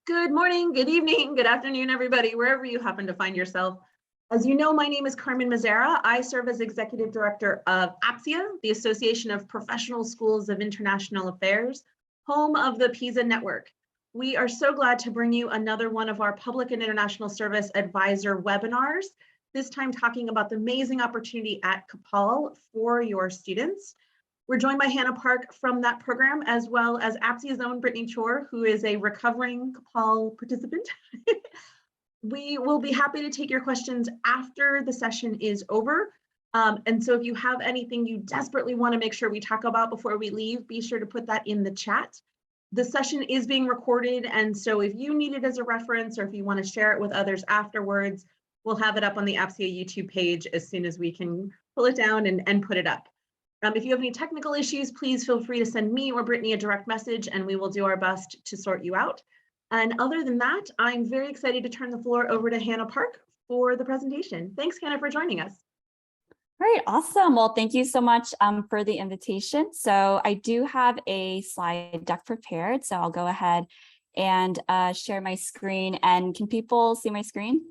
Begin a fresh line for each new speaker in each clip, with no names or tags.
Good morning, good evening, good afternoon, everybody, wherever you happen to find yourself. As you know, my name is Carmen Mazzara. I serve as Executive Director of APSIA, the Association of Professional Schools of International Affairs, home of the PISA network. We are so glad to bring you another one of our Public and International Service Advisor webinars, this time talking about the amazing opportunity at CAPAL for your students. We're joined by Hannah Park from that program, as well as APSIA's own Brittany Chor, who is a recovering CAPAL participant. We will be happy to take your questions after the session is over. And so if you have anything you desperately want to make sure we talk about before we leave, be sure to put that in the chat. The session is being recorded, and so if you need it as a reference or if you want to share it with others afterwards, we'll have it up on the APSIA YouTube page as soon as we can pull it down and put it up. If you have any technical issues, please feel free to send me or Brittany a direct message and we will do our best to sort you out. And other than that, I'm very excited to turn the floor over to Hannah Park for the presentation. Thanks, Hannah, for joining us.
All right, awesome. Well, thank you so much for the invitation. So I do have a slide deck prepared, so I'll go ahead and share my screen. And can people see my screen?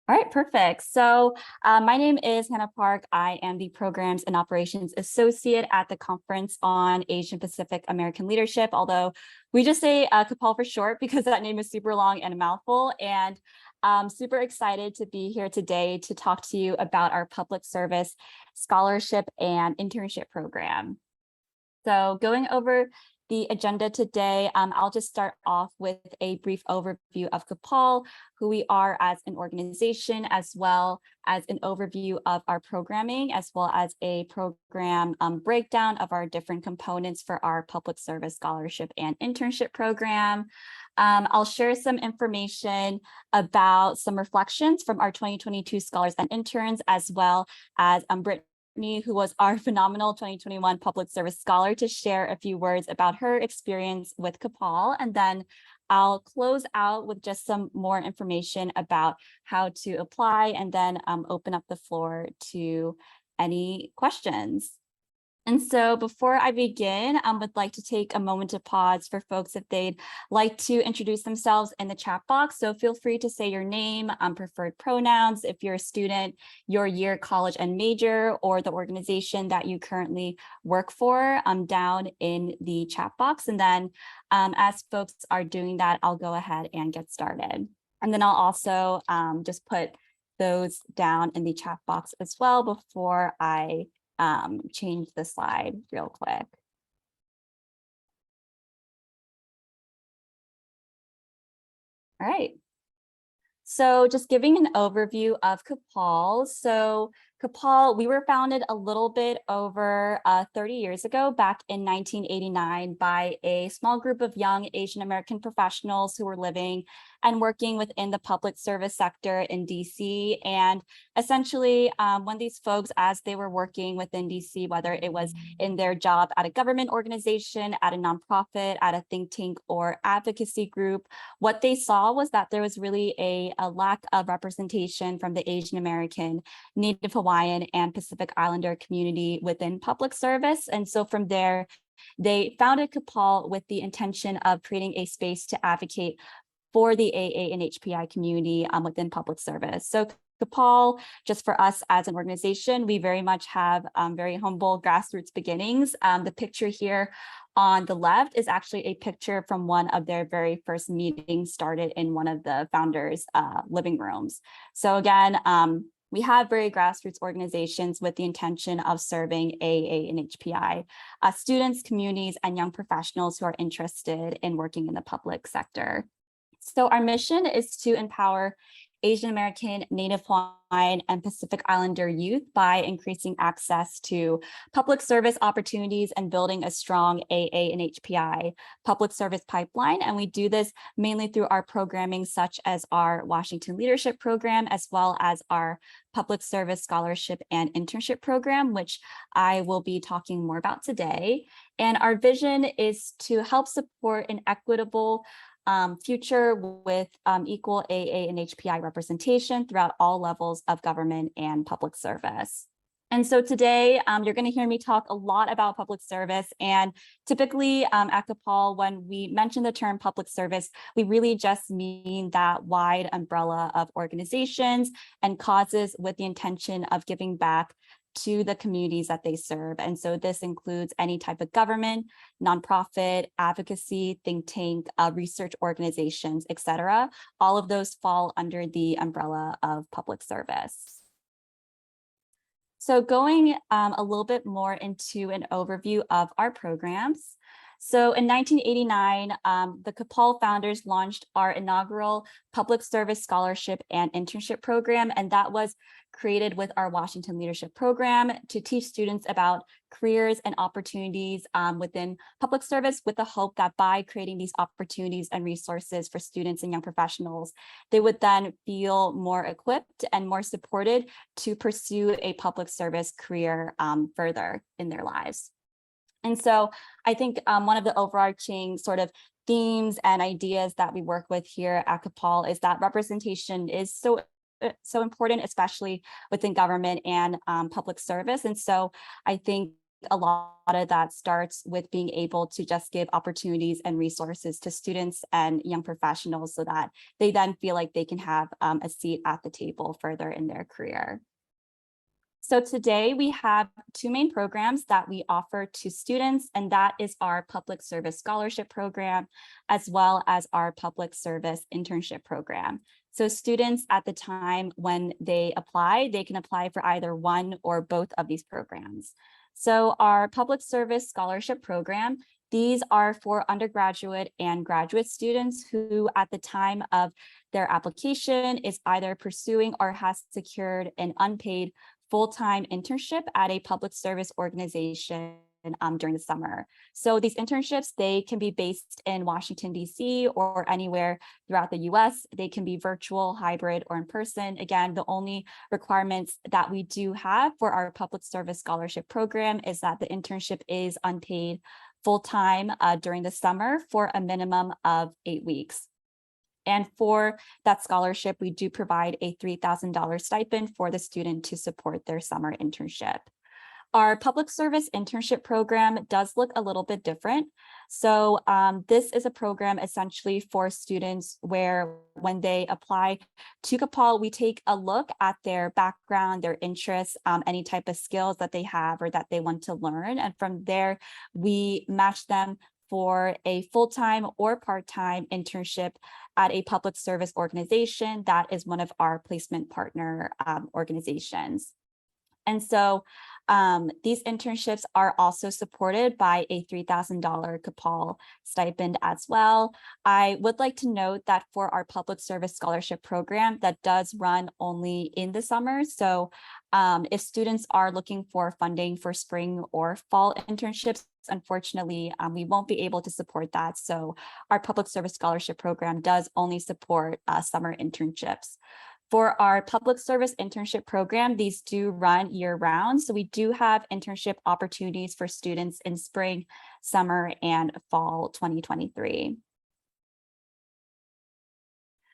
All right, perfect. So my name is Hannah Park. I am the Programs and Operations Associate at the Conference on Asian Pacific American Leadership, although we just say CAPAL for short because that name is super long and a mouthful. And I'm super excited to be here today to talk to you about our public service scholarship and internship program. So going over the agenda today, I'll just start off with a brief overview of CAPAL, who we are as an organization, as well as an overview of our programming, as well as a program breakdown of our different components for our public service scholarship and internship program. I'll share some information about some reflections from our 2022 scholars and interns, as well as Brittany, who was our phenomenal 2021 public service scholar, to share a few words about her experience with CAPAL. And then I'll close out with just some more information about how to apply and then open up the floor to any questions. And so before I begin, I would like to take a moment to pause for folks if they'd like to introduce themselves in the chat box. So feel free to say your name, preferred pronouns, if you're a student, your year, college, and major, or the organization that you currently work for down in the chat box. And then as folks are doing that, I'll go ahead and get started. And then I'll also just put those down in the chat box as well before I change the slide real quick. All right. So just giving an overview of CAPAL. So CAPAL, we were founded a little bit over 30 years ago, back in 1989, by a small group of young Asian American professionals who were living and working within the public service sector in DC. And essentially, when these folks, as they were working within DC, whether it was in their job at a government organization, at a nonprofit, at a think tank, or advocacy group, what they saw was that there was really a lack of representation from the Asian American, Native Hawaiian, and Pacific Islander community within public service. And so from there, they founded CAPAL with the intention of creating a space to advocate for the AANHPI community within public service. So CAPAL, just for us as an organization, we very much have very humble grassroots beginnings. The picture here on the left is actually a picture from one of their very first meetings started in one of the founders' living rooms. So again, we have very grassroots organizations with the intention of serving AANHPI students, communities, and young professionals who are interested in working in the public sector. So our mission is to empower Asian American, Native Hawaiian, and Pacific Islander youth by increasing access to public service opportunities and building a strong AANHPI public service pipeline. And we do this mainly through our programming, such as our Washington Leadership Program, as well as our Public Service Scholarship and Internship Program, which I will be talking more about today. And our vision is to help support an equitable future with equal AANHPI representation throughout all levels of government and public service. And so today, you're going to hear me talk a lot about public service. And typically at CAPAL, when we mention the term public service, we really just mean that wide umbrella of organizations and causes with the intention of giving back to the communities that they serve. And so this includes any type of government, nonprofit, advocacy, think tank, research organizations, et cetera. All of those fall under the umbrella of public service. So going a little bit more into an overview of our programs. So in 1989, the CAPAL founders launched our inaugural public service scholarship and internship program, and that was created with our Washington Leadership Program to teach students about careers and opportunities within public service, with the hope that by creating these opportunities and resources for students and young professionals, they would then feel more equipped and more supported to pursue a public service career further in their lives. And so I think one of the overarching sort of themes and ideas that we work with here at CAPAL is that representation is so important, especially within government and public service. And so I think a lot of that starts with being able to just give opportunities and resources to students and young professionals so that they then feel like they can have a seat at the table further in their career. So today we have two main programs that we offer to students, and that is our Public Service Scholarship Program, as well as our Public Service Internship Program. So students at the time when they apply, they can apply for either one or both of these programs. So our Public Service Scholarship Program, these are for undergraduate and graduate students who at the time of their application is either pursuing or has secured an unpaid full-time internship at a public service organization during the summer. So these internships, they can be based in Washington, D.C. or anywhere throughout the U.S. They can be virtual, hybrid, or in person. Again, the only requirements that we do have for our public service scholarship program is that the internship is unpaid full-time during the summer for a minimum of 8 weeks. And for that scholarship, we do provide a $3,000 stipend for the student to support their summer internship. Our public service internship program does look a little bit different. So this is a program essentially for students where when they apply to CAPAL, we take a look at their background, their interests, any type of skills that they have or that they want to learn. And from there, we match them for a full-time or part-time internship at a public service organization that is one of our placement partner organizations. And so these internships are also supported by a $3,000 CAPAL stipend as well. I would like to note that for our public service scholarship program, that does run only in the summer. So if students are looking for funding for spring or fall internships, unfortunately, we won't be able to support that. So our public service scholarship program does only support summer internships. For our public service internship program, these do run year round. So we do have internship opportunities for students in spring, summer, and fall 2023.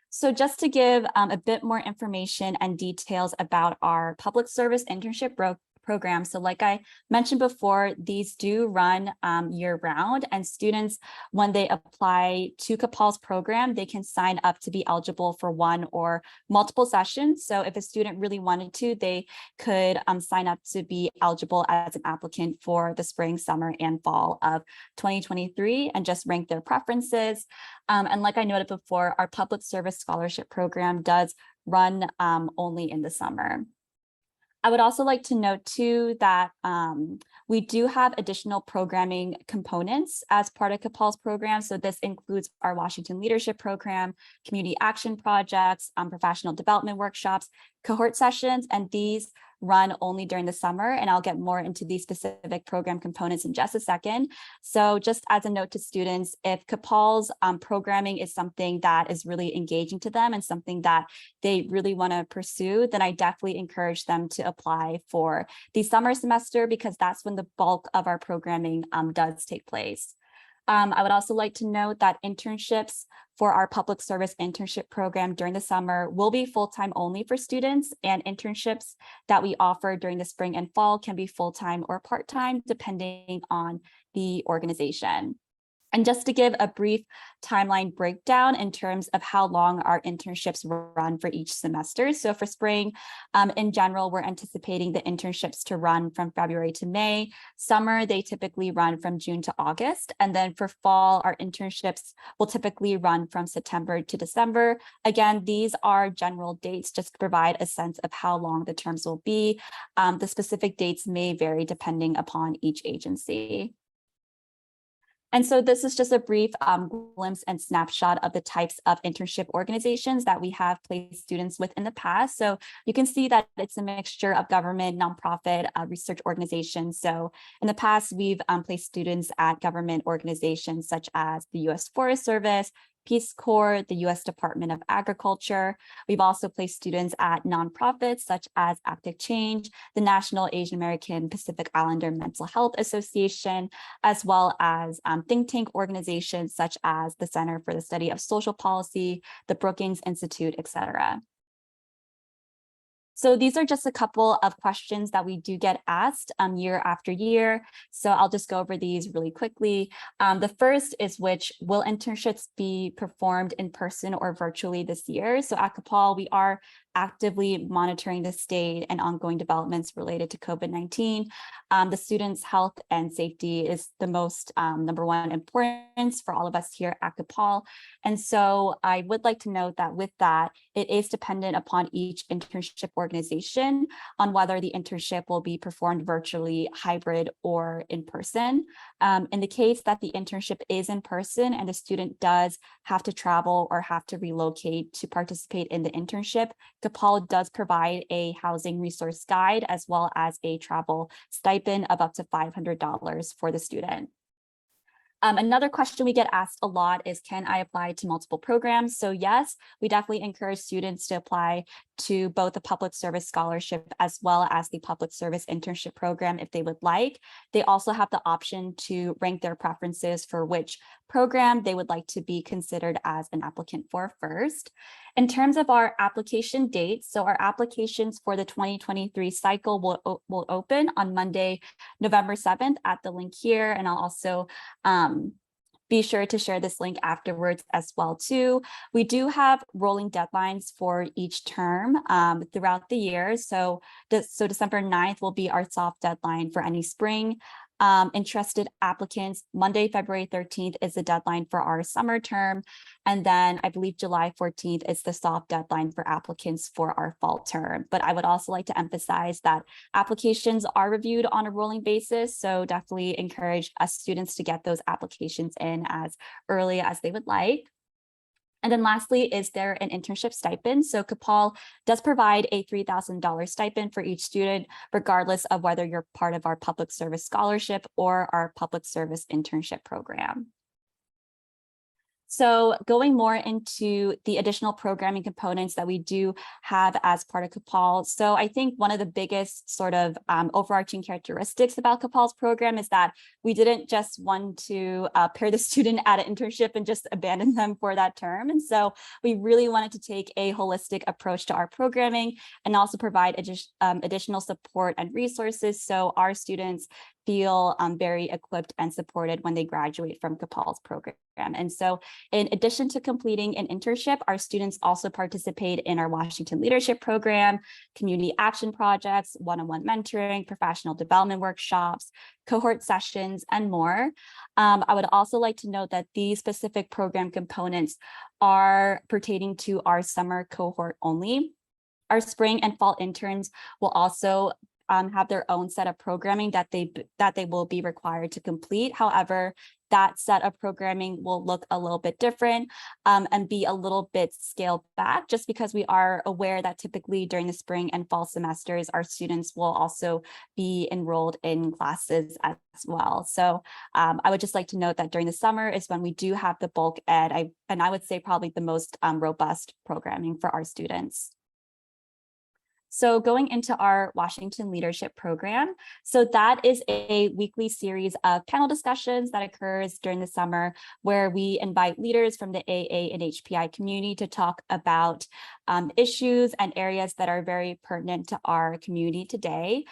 So just to give a bit more information and details about our public service internship program. So like I mentioned before, these do run year round, and students, when they apply to CAPAL's program, they can sign up to be eligible for one or multiple sessions. So if a student really wanted to, they could sign up to be eligible as an applicant for the spring, summer, and fall of 2023 and just rank their preferences. And like I noted before, our public service scholarship program does run only in the summer. I would also like to note too that we do have additional programming components as part of CAPAL's program. So this includes our Washington Leadership Program, community action projects, professional development workshops, cohort sessions, and these run only during the summer. And I'll get more into these specific program components in just a second. So just as a note to students, if CAPAL's programming is something that is really engaging to them and something that they really want to pursue, then I definitely encourage them to apply for the summer semester because that's when the bulk of our programming does take place. I would also like to note that internships for our public service internship program during the summer will be full-time only for students, and internships that we offer during the spring and fall can be full-time or part-time depending on the organization. And just to give a brief timeline breakdown in terms of how long our internships run for each semester. So for spring, in general, we're anticipating the internships to run from February to May. Summer, they typically run from June to August. And then for fall, our internships will typically run from September to December. Again, these are general dates just to provide a sense of how long the terms will be. The specific dates may vary depending upon each agency. And so this is just a brief glimpse and snapshot of the types of internship organizations that we have placed students with in the past. So you can see that it's a mixture of government, nonprofit, research organizations. So in the past, we've placed students at government organizations such as the U.S. Forest Service, Peace Corps, the U.S. Department of Agriculture. We've also placed students at nonprofits such as Active Change, the National Asian American Pacific Islander Mental Health Association, as well as think tank organizations such as the Center for the Study of Social Policy, the Brookings Institute, et cetera. So these are just a couple of questions that we do get asked year after year. So I'll just go over these really quickly. The first is will internships be performed in person or virtually this year? So at CAPAL, we are actively monitoring the state and ongoing developments related to COVID-19. The students' health and safety is the most number one importance for all of us here at CAPAL. And so I would like to note that with that, it is dependent upon each internship organization on whether the internship will be performed virtually, hybrid, or in person. In the case that the internship is in person and the student does have to travel or have to relocate to participate in the internship, CAPAL does provide a housing resource guide as well as a travel stipend of up to $500 for the student. Another question we get asked a lot is, can I apply to multiple programs? So yes, we definitely encourage students to apply to both the public service scholarship as well as the public service internship program if they would like. They also have the option to rank their preferences for which program they would like to be considered as an applicant for first. In terms of our application dates, so our applications for the 2023 cycle will open on Monday, November 7th at the link here, and I'll also be sure to share this link afterwards as well too. We do have rolling deadlines for each term throughout the year. So December 9th will be our soft deadline for any spring interested applicants. Monday, February 13th is the deadline for our summer term. And then I believe July 14th is the soft deadline for applicants for our fall term. But I would also like to emphasize that applications are reviewed on a rolling basis. So definitely encourage us students to get those applications in as early as they would like. And then lastly, is there an internship stipend? So CAPAL does provide a $3,000 stipend for each student, regardless of whether you're part of our public service scholarship or our public service internship program. So going more into the additional programming components that we do have as part of CAPAL. So I think one of the biggest sort of overarching characteristics about CAPAL's program is that we didn't just want to pair the student at an internship and just abandon them for that term. And so we really wanted to take a holistic approach to our programming and also provide additional support and resources so our students feel very equipped and supported when they graduate from CAPAL's program. And so in addition to completing an internship, our students also participate in our Washington Leadership Program, community action projects, one-on-one mentoring, professional development workshops, cohort sessions, and more. I would also like to note that these specific program components are pertaining to our summer cohort only. Our spring and fall interns will also have their own set of programming that they will be required to complete. However, that set of programming will look a little bit different and be a little bit scaled back, just because we are aware that typically during the spring and fall semesters, our students will also be enrolled in classes as well. So I would just like to note that during the summer is when we do have the bulk ed, and I would say probably the most robust programming for our students. So going into our Washington Leadership Program, so that is a weekly series of panel discussions that occurs during the summer where we invite leaders from the AANHPI community to talk about issues and areas that are very pertinent to our community today.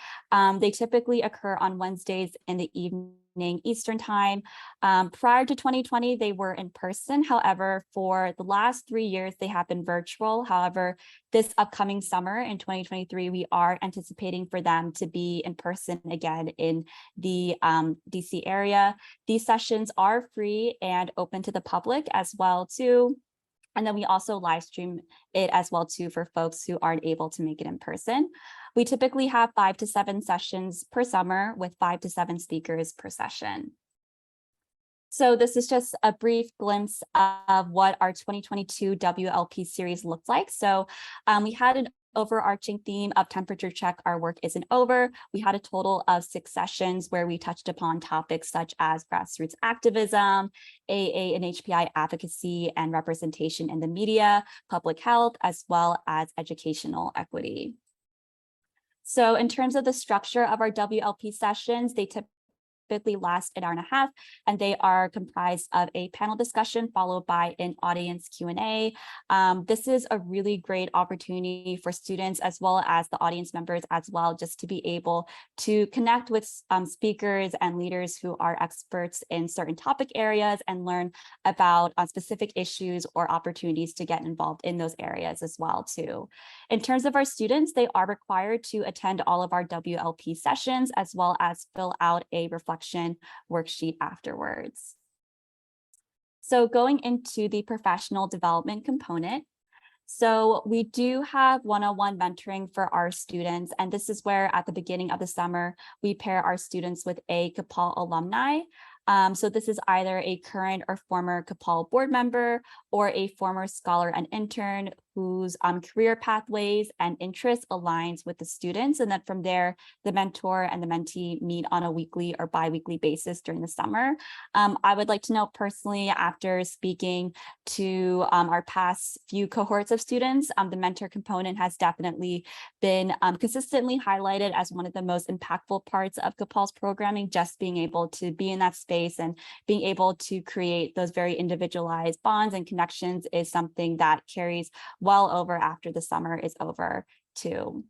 They typically occur on Wednesdays in the evening Eastern time. Prior to 2020, they were in person. However, for the last 3 years, they have been virtual. However, this upcoming summer in 2023, we are anticipating for them to be in person again in the DC area. These sessions are free and open to the public as well too. And then we also live stream it as well too for folks who aren't able to make it in person. We typically have 5 to 7 sessions per summer with 5 to 7 speakers per session. So this is just a brief glimpse of what our 2022 WLP series looked like. So we had an overarching theme of temperature check, our work isn't over. We had a total of 6 sessions where we touched upon topics such as grassroots activism, AA and HPI advocacy and representation in the media, public health, as well as educational equity. So in terms of the structure of our WLP sessions, they typically last an hour and a half, and they are comprised of a panel discussion followed by an audience Q&A. This is a really great opportunity for students as well as the audience members as well, just to be able to connect with speakers and leaders who are experts in certain topic areas and learn about specific issues or opportunities to get involved in those areas as well too. In terms of our students, they are required to attend all of our WLP sessions as well as fill out a reflection worksheet afterwards. So going into the professional development component, so we do have one-on-one mentoring for our students, and this is where at the beginning of the summer, we pair our students with a CAPAL alumni. So this is either a current or former CAPAL board member or a former scholar and intern whose career pathways and interests aligns with the students. And then from there, the mentor and the mentee meet on a weekly or bi-weekly basis during the summer. I would like to note personally, after speaking to our past few cohorts of students, the mentor component has definitely been consistently highlighted as one of the most impactful parts of CAPAL's programming, just being able to be in that space and being able to create those very individualized bonds and connections is something that carries well over after the summer is over too.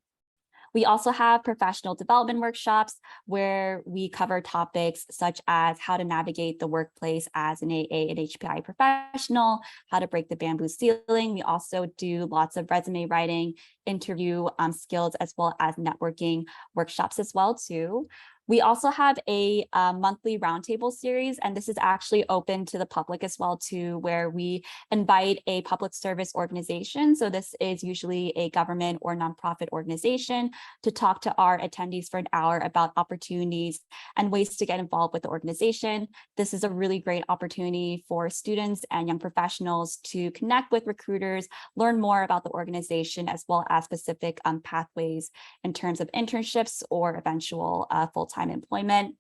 We also have professional development workshops where we cover topics such as how to navigate the workplace as an AA and HPI professional, how to break the bamboo ceiling. We also do lots of resume writing, interview skills, as well as networking workshops as well too. We also have a monthly roundtable series, and this is actually open to the public as well too, where we invite a public service organization. So this is usually a government or nonprofit organization to talk to our attendees for an hour about opportunities and ways to get involved with the organization. This is a really great opportunity for students and young professionals to connect with recruiters, learn more about the organization, as well as specific pathways in terms of internships or eventual full-time employment.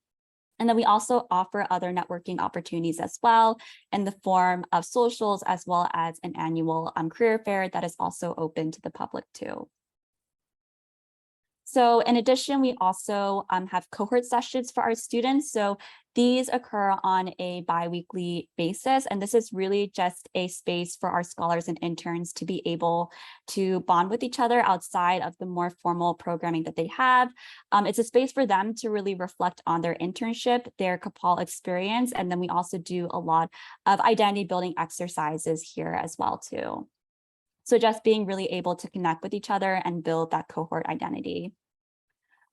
And then we also offer other networking opportunities as well in the form of socials, as well as an annual career fair that is also open to the public too. So in addition, we also have cohort sessions for our students. So these occur on a bi-weekly basis, and this is really just a space for our scholars and interns to be able to bond with each other outside of the more formal programming that they have. It's a space for them to really reflect on their internship, their CAPAL experience, and then we also do a lot of identity building exercises here as well too. So just being really able to connect with each other and build that cohort identity.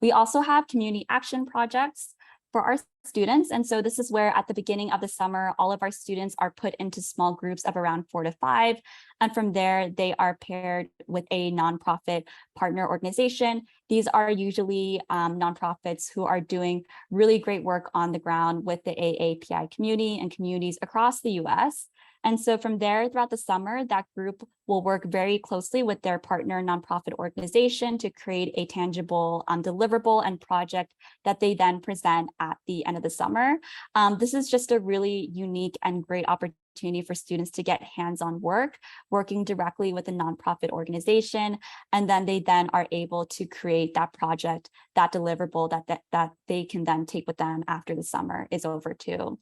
We also have community action projects for our students. And so this is where at the beginning of the summer, all of our students are put into small groups of around 4 to 5. And from there, they are paired with a nonprofit partner organization. These are usually nonprofits who are doing really great work on the ground with the AAPI community and communities across the US. And so from there, throughout the summer, that group will work very closely with their partner nonprofit organization to create a tangible deliverable and project that they then present at the end end of the summer. This is just a really unique and great opportunity for students to get hands-on work, working directly with a nonprofit organization, and then they are able to create that project, that deliverable that they can then take with them after the summer is over too.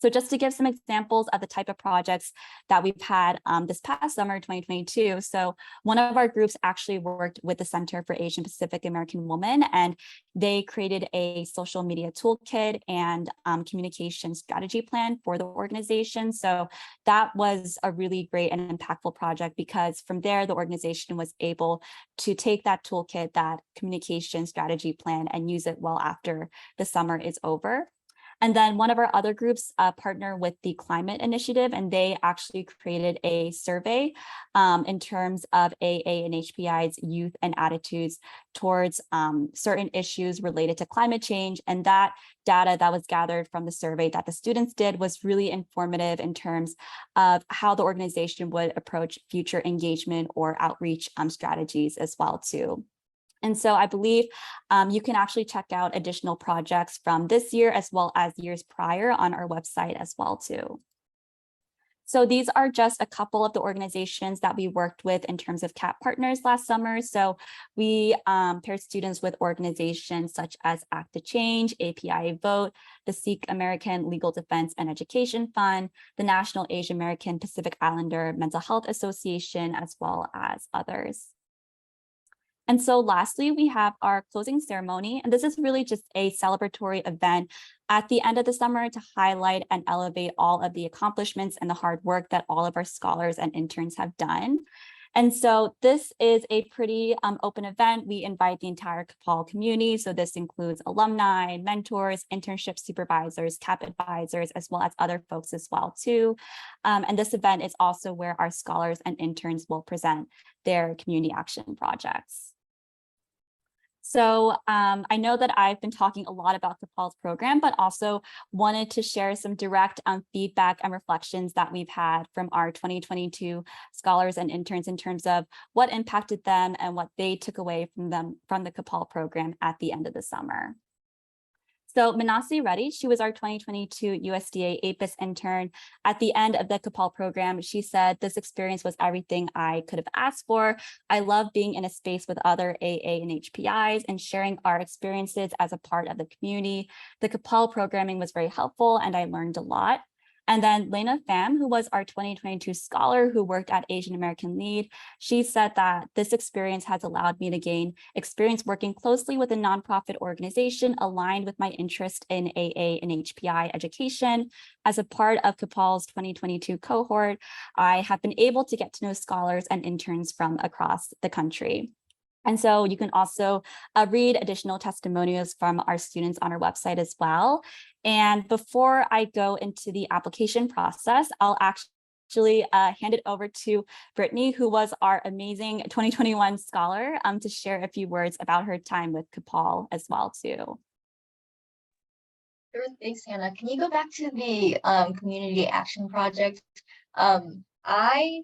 So just to give some examples of the type of projects that we've had this past summer, 2022. So one of our groups actually worked with the Center for Asian Pacific American Women, and they created a social media toolkit and communication strategy plan for the organization. So that was a really great and impactful project, because from there, the organization was able to take that toolkit, that communication strategy plan, and use it well after the summer is over. And then one of our other groups partner with the Climate Initiative, and they actually created a survey in terms of AANHPI's youth and attitudes towards certain issues related to climate change. And that data that was gathered from the survey that the students did was really informative in terms of how the organization would approach future engagement or outreach strategies as well too. And so I believe you can actually check out additional projects from this year as well as years prior on our website as well too. So these are just a couple of the organizations that we worked with in terms of CAP partners last summer. So we paired students with organizations such as Act to Change, APIA Vote, the Sikh American Legal Defense and Education Fund, the National Asian American Pacific Islander Mental Health Association, as well as others. And so lastly, we have our closing ceremony, and this is really just a celebratory event at the end of the summer to highlight and elevate all of the accomplishments and the hard work that all of our scholars and interns have done. And so this is a pretty open event. We invite the entire CAPAL community. So this includes alumni, mentors, internship supervisors, CAP advisors, as well as other folks as well too. And this event is also where our scholars and interns will present their community action projects. So I know that I've been talking a lot about CAPAL's program, but also wanted to share some direct feedback and reflections that we've had from our 2022 scholars and interns in terms of what impacted them and what they took away from the CAPAL program at the end of the summer. So Manasi Reddy, she was our 2022 USDA APIS intern. At the end of the CAPAL program, she said, "This experience was everything I could have asked for. I love being in a space with other AA and HPIs and sharing our experiences as a part of the community. The CAPAL programming was very helpful and I learned a lot." And then Lena Pham, who was our 2022 scholar who worked at Asian American Lead, she said that this experience has allowed me to gain experience working closely with a nonprofit organization aligned with my interest in AA and HPI education. As a part of CAPAL's 2022 cohort, I have been able to get to know scholars and interns from across the country. And so you can also read additional testimonials from our students on our website as well. And before I go into the application process, I'll actually hand it over to Brittany, who was our amazing 2021 scholar, to share a few words about her time with CAPAL as well too.
Sure, thanks, Hannah. Can you go back to the community action project? I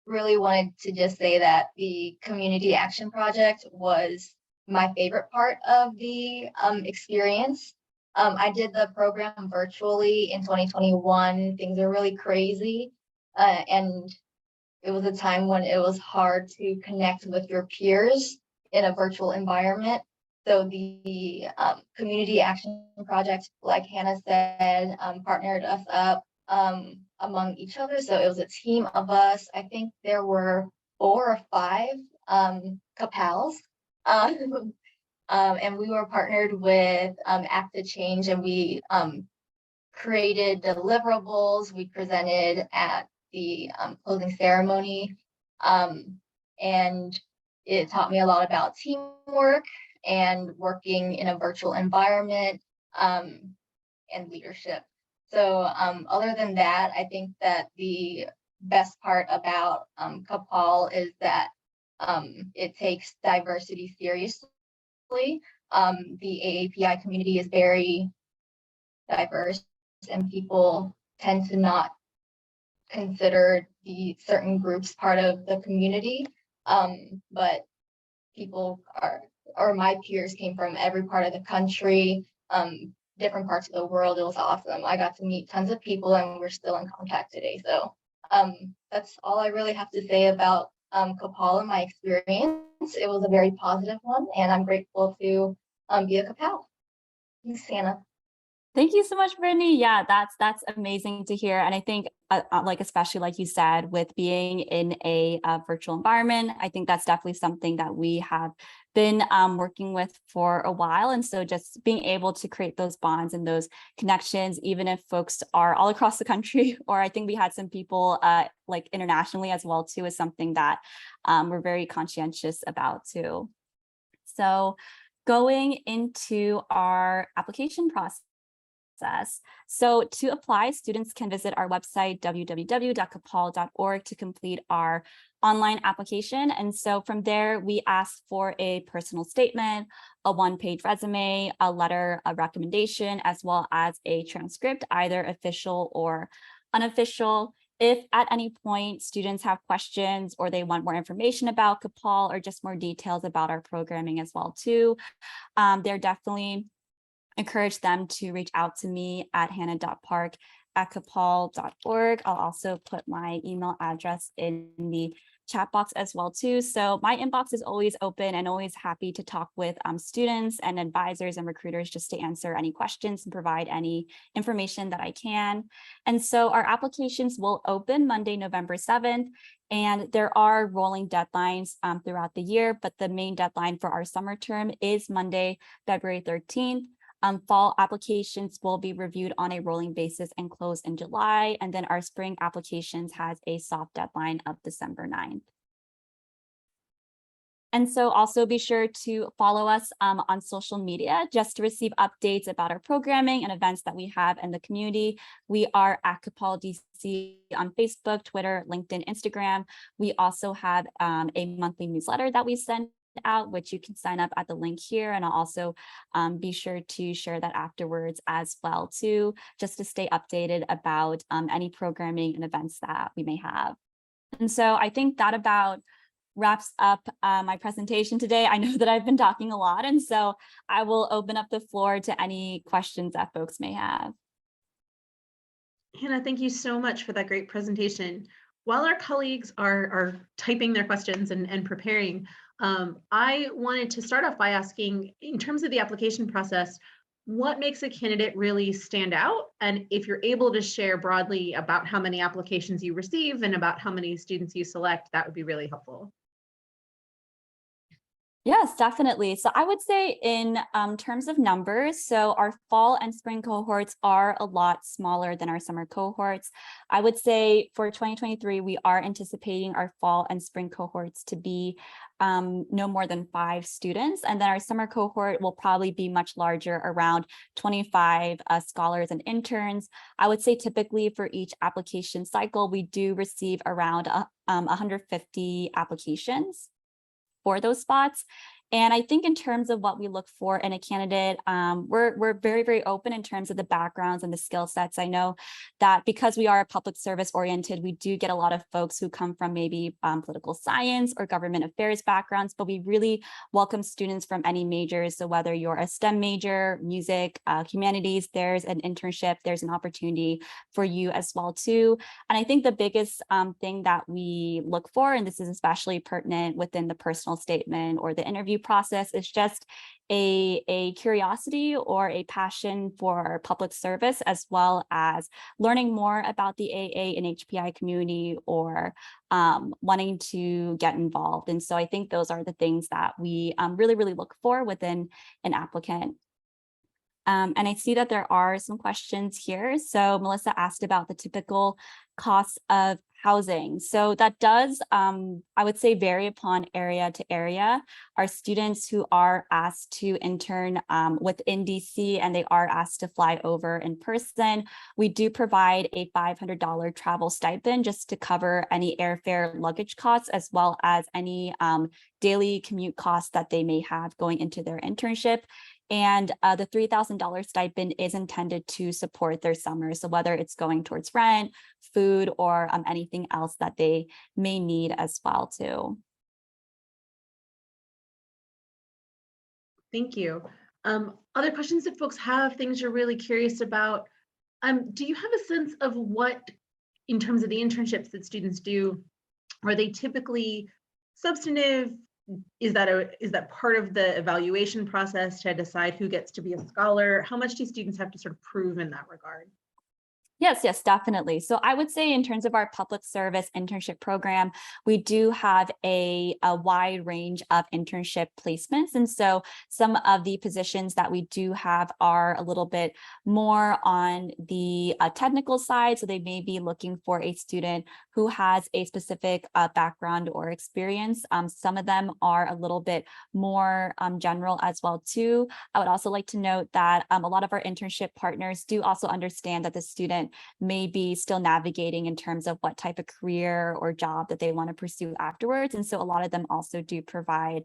really wanted to just say that the community action project was my favorite part of the experience. I did the program virtually in 2021. Things are really crazy. And it was a time when it was hard to connect with your peers in a virtual environment. So the community action project, like Hannah said, partnered us up among each other. So it was a team of us. I think there were 4 or 5 CAPALs. And we were partnered with Act to Change, and we created deliverables. We presented at the closing ceremony. And it taught me a lot about teamwork and working in a virtual environment and leadership. So other than that, I think that the best part about CAPAL is that it takes diversity seriously. The AAPI community is very diverse, and people tend to not consider the certain groups part of the community. But people are, or my peers came from every part of the country. different parts of the world. It was awesome. I got to meet tons of people and we're still in contact today. So that's all I really have to say about CAPAL and my experience. It was a very positive one, and I'm grateful to be a CAPAL. Thanks, Hannah.
Thank you so much, Brittany. Yeah, that's amazing to hear. And I think like, especially like you said, with being in a virtual environment, I think that's definitely something that we have been working with for a while. And so just being able to create those bonds and those connections, even if folks are all across the country, or I think we had some people like internationally as well too, is something that we're very conscientious about too. So going into our application process. So to apply, students can visit our website, www.capal.org, to complete our online application. And so from there, we ask for a personal statement, a one-page resume, a letter of recommendation, as well as a transcript, either official or unofficial. If at any point students have questions or they want more information about CAPAL or just more details about our programming as well too, they're definitely encourage them to reach out to me at hannah.park@capal.org. I'll also put my email address in the chat box as well too. So my inbox is always open and always happy to talk with students and advisors and recruiters just to answer any questions and provide any information that I can. And so our applications will open Monday, November 7th. And there are rolling deadlines throughout the year, but the main deadline for our summer term is Monday, February 13th. Fall applications will be reviewed on a rolling basis and close in July. And then our spring applications has a soft deadline of December 9th. And so also be sure to follow us on social media just to receive updates about our programming and events that we have in the community. We are at CAPAL DC on Facebook, Twitter, LinkedIn, Instagram. We also have a monthly newsletter that we send out, which you can sign up at the link here. And I'll also be sure to share that afterwards as well too, just to stay updated about any programming and events that we may have. And so I think that about wraps up my presentation today. I know that I've been talking a lot, and so I will open up the floor to any questions that folks may have.
Hannah, thank you so much for that great presentation. While our colleagues are typing their questions and preparing, I wanted to start off by asking, in terms of the application process, what makes a candidate really stand out? And if you're able to share broadly about how many applications you receive and about how many students you select, that would be really helpful.
Yes, definitely. So I would say in terms of numbers, so our fall and spring cohorts are a lot smaller than our summer cohorts. I would say for 2023, we are anticipating our fall and spring cohorts to be no more than 5 students. And then our summer cohort will probably be much larger, around 25 scholars and interns. I would say typically for each application cycle, we do receive around 150 applications for those spots. And I think in terms of what we look for in a candidate, we're very, very open in terms of the backgrounds and the skill sets. I know that because we are public service oriented, we do get a lot of folks who come from maybe political science or government affairs backgrounds, but we really welcome students from any majors. So whether you're a STEM major, music, humanities, there's an internship, there's an opportunity for you as well too. And I think the biggest thing that we look for, and this is especially pertinent within the personal statement or the interview process, is just a curiosity or a passion for public service, as well as learning more about the AANHPI community or wanting to get involved. And so I think those are the things that we really, really look for within an applicant. And I see that there are some questions here. So Melissa asked about the typical costs of housing. So that does, I would say, vary upon area to area. Our students who are asked to intern within DC and they are asked to fly over in person, we do provide a $500 travel stipend just to cover any airfare luggage costs, as well as any daily commute costs that they may have going into their internship. And the $3,000 stipend is intended to support their summer. So whether it's going towards rent, food, or anything else that they may need as well too.
Thank you. Other questions that folks have, things you're really curious about. Do you have a sense of what, in terms of the internships that students do, are they typically substantive? Is that part of the evaluation process to decide who gets to be a scholar? How much do students have to sort of prove in that regard?
Yes, definitely. So I would say in terms of our public service internship program, we do have a wide range of internship placements. And so some of the positions that we do have are a little bit more on the technical side. So they may be looking for a student who has a specific background or experience. Some of them are a little bit more general as well too. I would also like to note that a lot of our internship partners do also understand that the student may be still navigating in terms of what type of career or job that they want to pursue afterwards. And so a lot of them also do provide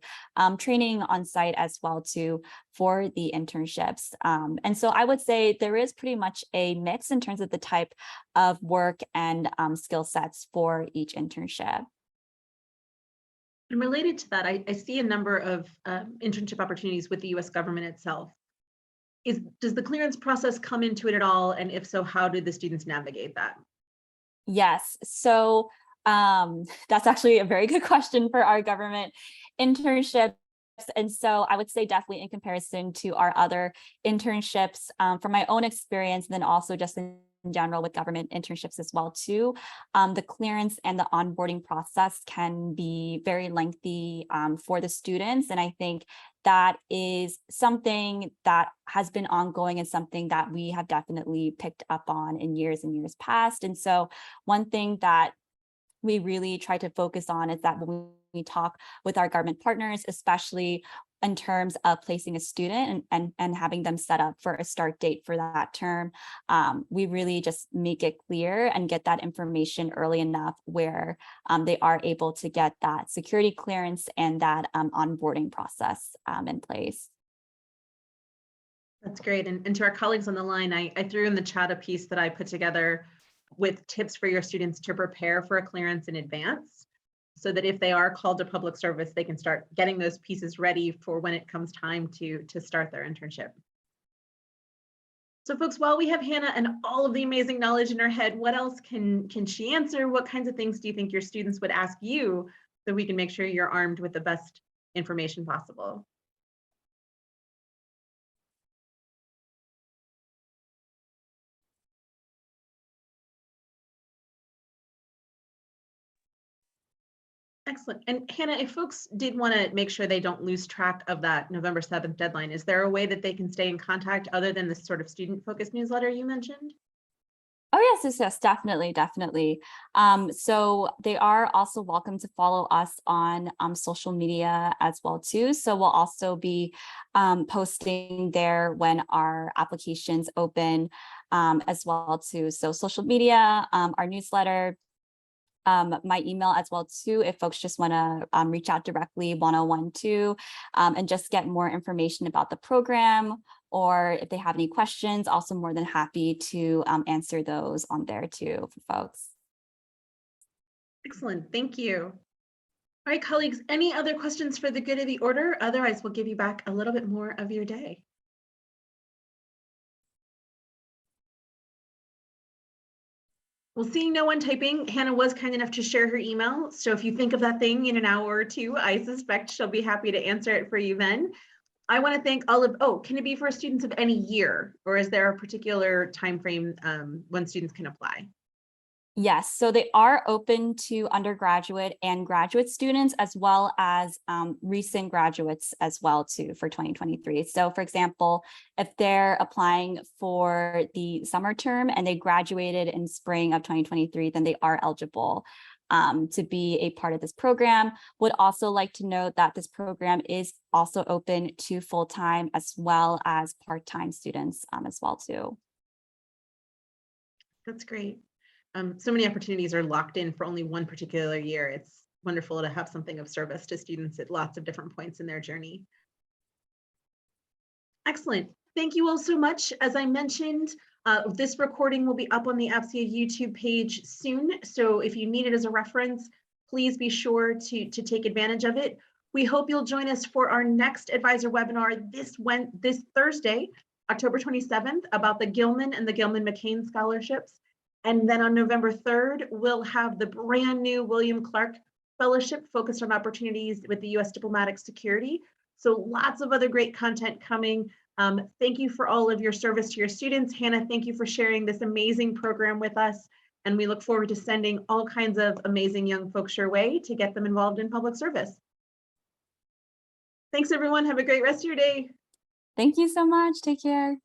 training on site as well too for the internships. And so I would say there is pretty much a mix in terms of the type of work and skill sets for each internship.
And related to that, I see a number of internship opportunities with the US government itself. Does the clearance process come into it at all? And if so, how do the students navigate that?
Yes, so that's actually a very good question for our government internships. And so I would say definitely in comparison to our other internships, from my own experience, and then also just in general with government internships as well too, the clearance and the onboarding process can be very lengthy for the students. And I think that is something that has been ongoing and something that we have definitely picked up on in years and years past. And so one thing that we really try to focus on is that when we talk with our government partners, especially in terms of placing a student and having them set up for a start date for that term, we really just make it clear and get that information early enough where they are able to get that security clearance and that onboarding process in place.
That's great. And to our colleagues on the line, I threw in the chat a piece that I put together with tips for your students to prepare for a clearance in advance, so that if they are called to public service, they can start getting those pieces ready for when it comes time to start their internship. So folks, while we have Hannah and all of the amazing knowledge in her head, what else can she answer? What kinds of things do you think your students would ask you so we can make sure you're armed with the best information possible? Excellent. And Hannah, if folks did want to make sure they don't lose track of that November 7th deadline, is there a way that they can stay in contact other than this sort of student-focused newsletter you mentioned?
Oh, yes, definitely. So they are also welcome to follow us on social media as well too. So we'll also be posting there when our applications open as well too. So social media, our newsletter, my email as well too, if folks just want to reach out directly one-on-one too, and just get more information about the program, or if they have any questions, also more than happy to answer those on there too for folks.
Excellent, thank you. All right, colleagues, any other questions for the good of the order? Otherwise, we'll give you back a little bit more of your day. Well, seeing no one typing, Hannah was kind enough to share her email. So if you think of that thing in an hour or two, I suspect she'll be happy to answer it for you then. I want to thank all of, can it be for students of any year, or is there a particular time frame when students can apply?
Yes, so they are open to undergraduate and graduate students, as well as recent graduates as well too for 2023. So for example, if they're applying for the summer term and they graduated in spring of 2023, then they are eligible to be a part of this program. Would also like to note that this program is also open to full-time as well as part-time students as well too.
That's great. So many opportunities are locked in for only one particular year. It's wonderful to have something of service to students at lots of different points in their journey. Excellent. Thank you all so much. As I mentioned, this recording will be up on the APSIA YouTube page soon. So if you need it as a reference, please be sure to take advantage of it. We hope you'll join us for our next advisor webinar this Thursday, October 27th, about the Gilman and the Gilman-McCain scholarships. And then on November 3rd, we'll have the brand new William Clark Fellowship focused on opportunities with the U.S. diplomatic security. So lots of other great content coming. Thank you for all of your service to your students. Hannah, thank you for sharing this amazing program with us. And we look forward to sending all kinds of amazing young folks your way to get them involved in public service. Thanks, everyone. Have a great rest of your day.
Thank you so much. Take care.